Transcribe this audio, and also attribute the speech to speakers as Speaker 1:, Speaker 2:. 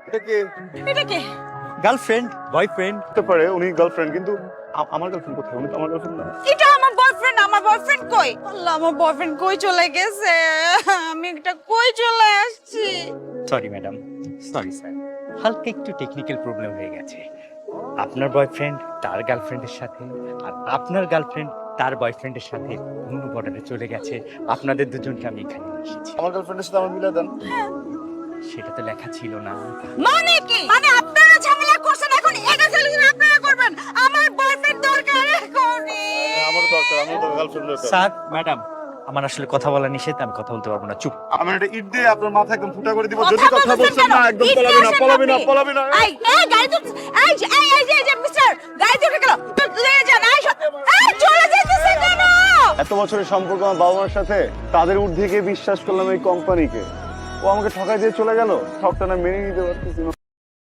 Speaker 1: এটা কে?
Speaker 2: এটা কে?
Speaker 3: Girlfriend, boyfriend.
Speaker 1: হতে পারে উনি গার্লফ্রেন্ড, কিন্তু আমার গার্লফ্রেন্ড কোথায়? উনি তো আমার গার্লফ্রেন্ড না।
Speaker 2: এটা আমার বয়ফ্রেন্ড। আমার বয়ফ্রেন্ড কই? আল্লাহ, আমার বয়ফ্রেন্ড কই চলে গেছে? আমি একটা কই চলে আসছি?
Speaker 3: সরি ম্যাডাম, সরি স্যার, হালকা একটু টেকনিক্যাল প্রবলেম হয়ে গেছে। আপনার বয়ফ্রেন্ড তার গার্লফ্রেন্ডের সাথে, আর আপনার গার্লফ্রেন্ড তার বয়ফ্রেন্ডের সাথে অন্য বর্ডারে চলে গেছে। আপনাদের দুজনকে আমি এখানে নিয়ে এসেছি।
Speaker 1: আমার গার্লফ্রেন্ডের সাথে আমার মিলা দেন।
Speaker 3: সেটা তো লেখা ছিল না।
Speaker 2: মানে কি? মানে আপনারা ঝামেলা করছেন, এখন এটা সলিউশন আপনারা করবেন? আমার বয়ফ্রেন্ড দরকার এখনই।
Speaker 1: আমার গার্লফ্রেন্ড দরকার।
Speaker 3: স্যার, ম্যাডাম, আমার আসলে কথা বলা নিষেধ, আমি কথা বলতে পারবো না। চুপ।
Speaker 1: আমি একটা ইট দিয়ে আপনার মাথা একদম ফুটা করে দিব
Speaker 2: কথা
Speaker 1: যদি কথা
Speaker 2: বলতেছেন
Speaker 1: বলছেন না।
Speaker 2: কেন?
Speaker 1: একদম
Speaker 2: ইট
Speaker 1: পলাবি না,
Speaker 2: নিয়ে
Speaker 1: পলাবি না,
Speaker 2: আসেন
Speaker 1: পলাবি না।
Speaker 2: এই গাড়ি তো এই মিস্টার, গাড়ি তো উঠে গেল। লে যান। এই চলে যাইতেছে কেন?
Speaker 1: এত বছরের সম্পর্ক আমার বাবা মার সাথে, তাদের ঊর্ধ্বে গিয়ে বিশ্বাস করলাম এই কোম্পানিকে। ও আমাকে ঠকাই দিয়ে চলে গেল। ঠকটা না মেনে নিতে পারতেছি না।